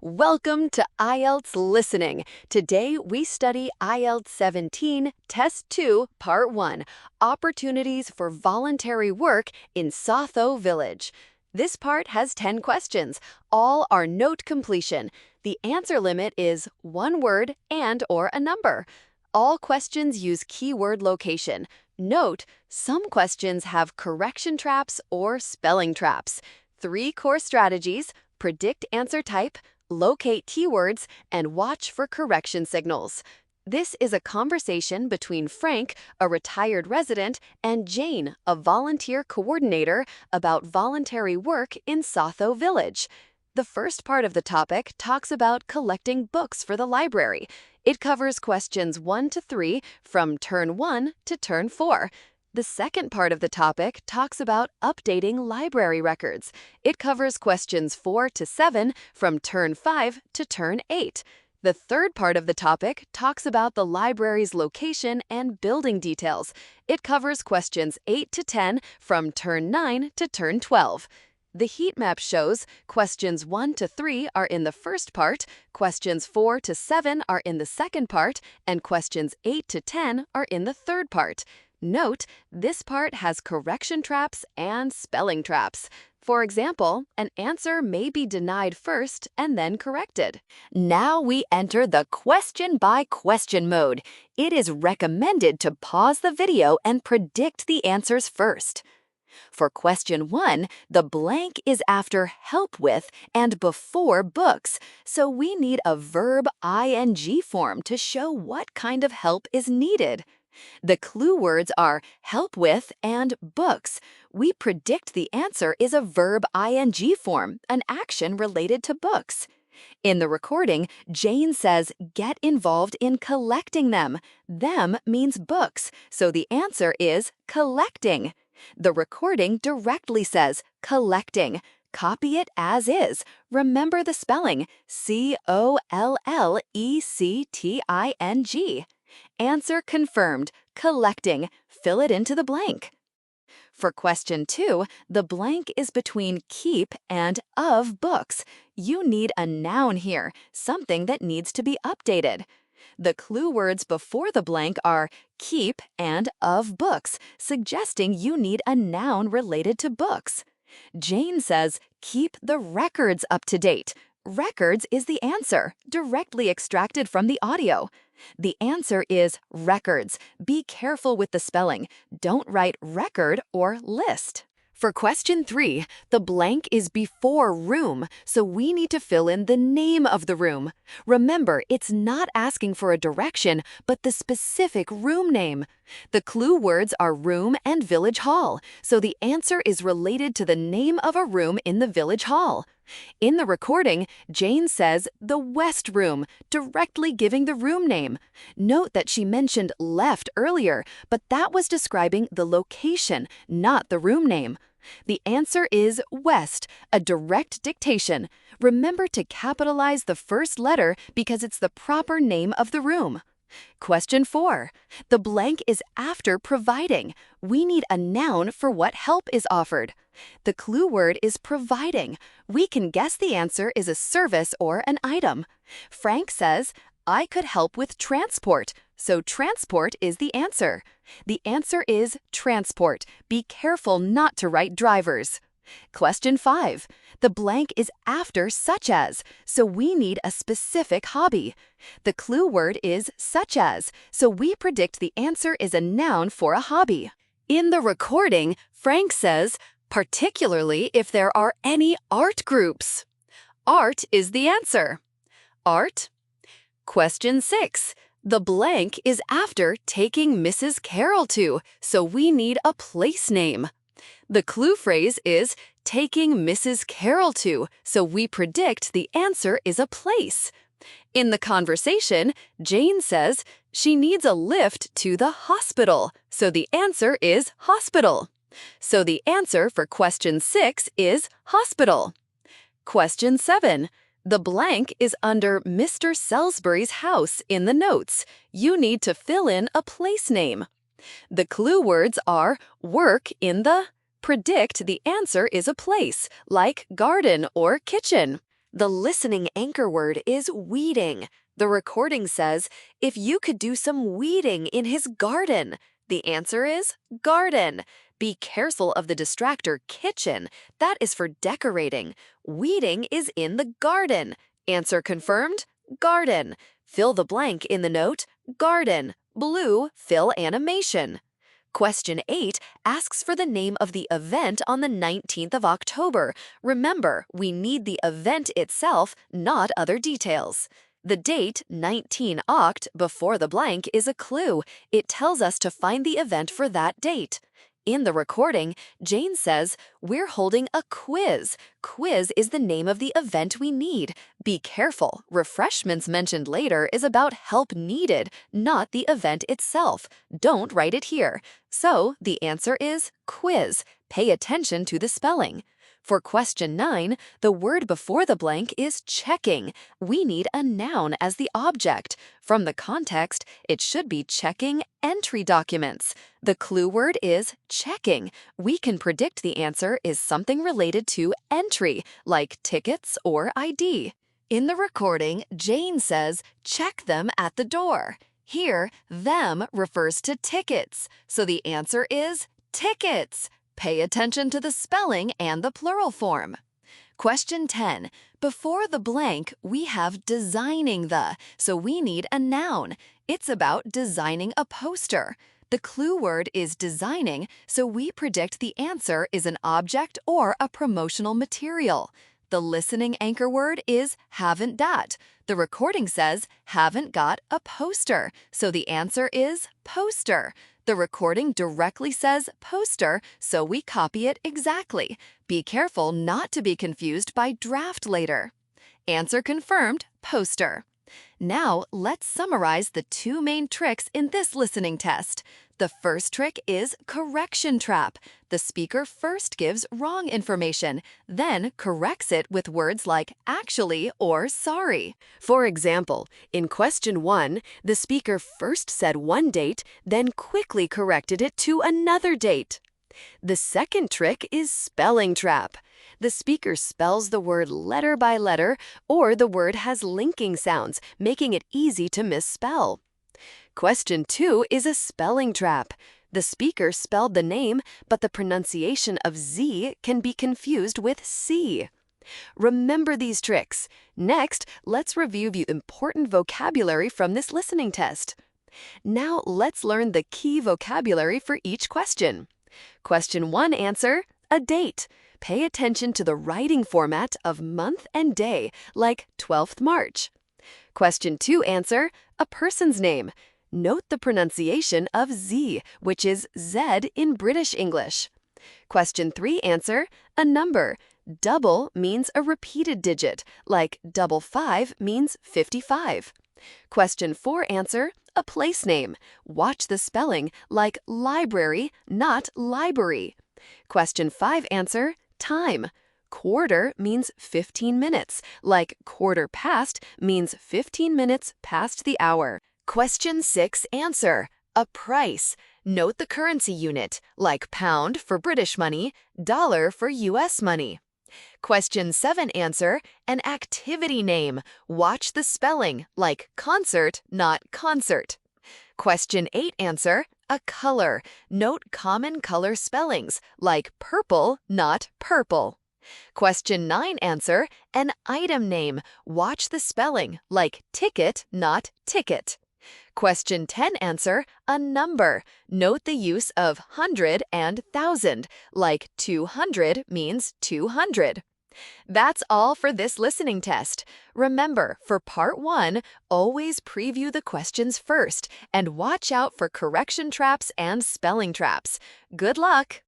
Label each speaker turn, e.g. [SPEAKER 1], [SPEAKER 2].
[SPEAKER 1] Welcome to IELTS Listening. Today we study IELTS 17, Test 2, Part 1, Opportunities for Voluntary Work in Southoe Village. This part has 10 questions. All are note completion. The answer limit is one word and/or a number. All questions use keyword location. Note, some questions have correction traps or spelling traps. 3 core strategies: predict answer type, locate keywords, and watch for correction signals. This is a conversation between Frank, a retired resident, and Jane, a volunteer coordinator, about voluntary work in Southoe Village. The first part of the topic talks about collecting books for the library. It covers questions 1 to 3 from turn 1 to turn 4. The second part of the topic talks about updating library records. It covers questions 4 to 7 from turn 5 to turn 8. The third part of the topic talks about the library's location and building details. It covers questions 8 to 10 from turn 9 to turn 12. The heat map shows questions 1 to 3 are in the first part, questions 4 to 7 are in the second part, and questions 8 to 10 are in the third part. Note, this part has correction traps and spelling traps. For example, an answer may be denied first and then corrected. Now we enter the question-by-question mode. It is recommended to pause the video and predict the answers first. For question 1, the blank is after help with and before books, so we need a verb ing form to show what kind of help is needed. The clue words are help with and books. We predict the answer is a verb ing form, an action related to books. In the recording, Jane says, get involved in collecting them. Them means books, so the answer is collecting. The recording directly says collecting. Copy it as is. Remember the spelling, C-O-L-L-E-C-T-I-N-G. Answer confirmed, collecting. Fill it into the blank. For question 2, the blank is between keep and of books. You need a noun here, something that needs to be updated. The clue words before the blank are keep and of books, suggesting you need a noun related to books. Jane says, keep the records up to date. Records is the answer, directly extracted from the audio. The answer is records. Be careful with the spelling. Don't write record or list. For question 3, the blank is before room, so we need to fill in the name of the room. Remember, it's not asking for a direction, but the specific room name. The clue words are room and village hall, so the answer is related to the name of a room in the village hall. In the recording, Jane says the West Room, directly giving the room name. Note that she mentioned left earlier, but that was describing the location, not the room name. The answer is West, a direct dictation. Remember to capitalize the first letter because it's the proper name of the room. Question 4. The blank is after providing. We need a noun for what help is offered. The clue word is providing. We can guess the answer is a service or an item. Frank says, I could help with transport, so transport is the answer. The answer is transport. Be careful not to write drivers. Question 5. The blank is after such as, so we need a specific hobby. The clue word is such as, so we predict the answer is a noun for a hobby. In the recording, Frank says, particularly if there are any art groups. Art is the answer. Art. Question 6. The blank is after taking Mrs. Carroll to, so we need a place name. The clue phrase is taking Mrs. Carroll to, so we predict the answer is a place. In the conversation, Jane says she needs a lift to the hospital, so the answer is hospital. So the answer for question 6 is hospital. Question 7. The blank is under Mr. Salisbury's house in the notes. You need to fill in a place name. The clue words are work in the. Predict the answer is a place, like garden or kitchen. The listening anchor word is weeding. The recording says, if you could do some weeding in his garden. The answer is garden. Be careful of the distractor kitchen. That is for decorating. Weeding is in the garden. Answer confirmed? Garden. Fill the blank in the note, garden. Blue, fill animation. Question 8 asks for the name of the event on the 19th of October. Remember, we need the event itself, not other details. The date, 19 Oct, before the blank is a clue. It tells us to find the event for that date. In the recording, Jane says, we're holding a quiz. Quiz is the name of the event we need. Be careful. Refreshments mentioned later is about help needed, not the event itself. Don't write it here. So the answer is quiz. Pay attention to the spelling. For question 9, the word before the blank is checking. We need a noun as the object. From the context, it should be checking entry documents. The clue word is checking. We can predict the answer is something related to entry, like tickets or ID. In the recording, Jane says, check them at the door. Here, them refers to tickets, so the answer is tickets. Pay attention to the spelling and the plural form. Question 10. Before the blank, we have designing the, so we need a noun. It's about designing a poster. The clue word is designing, so we predict the answer is an object or a promotional material. The listening anchor word is haven't got. The recording says haven't got a poster, so the answer is poster. The recording directly says poster, so we copy it exactly. Be careful not to be confused by draft later. Answer confirmed, poster. Now, let's summarize the 2 main tricks in this listening test. The first trick is correction trap. The speaker first gives wrong information, then corrects it with words like actually or sorry. For example, in question 1, the speaker first said one date, then quickly corrected it to another date. The second trick is spelling trap. The speaker spells the word letter by letter, or the word has linking sounds, making it easy to misspell. Question 2 is a spelling trap. The speaker spelled the name, but the pronunciation of Z can be confused with C. Remember these tricks. Next, let's review the important vocabulary from this listening test. Now, let's learn the key vocabulary for each question. Question 1 answer, a date. Pay attention to the writing format of month and day, like 12th March. Question 2 answer, a person's name. Note the pronunciation of Z, which is Z in British English. Question 3 answer, a number. Double means a repeated digit, like 55 means 55. Question 4 answer, a place name. Watch the spelling, like library, not library. Question 5 answer, time. Quarter means 15 minutes, like quarter past means 15 minutes past the hour. Question 6 answer, a price. Note the currency unit, like pound for British money, dollar for US money. Question 7 answer, an activity name. Watch the spelling, like concert, not concert. Question 8 answer, a color. Note common color spellings, like purple, not purple. Question 9 answer, an item name. Watch the spelling, like ticket, not ticket. Question 10 answer, a number. Note the use of 100 and 1,000, like 200 means 200. That's all for this listening test. Remember, for part 1, always preview the questions first and watch out for correction traps and spelling traps. Good luck!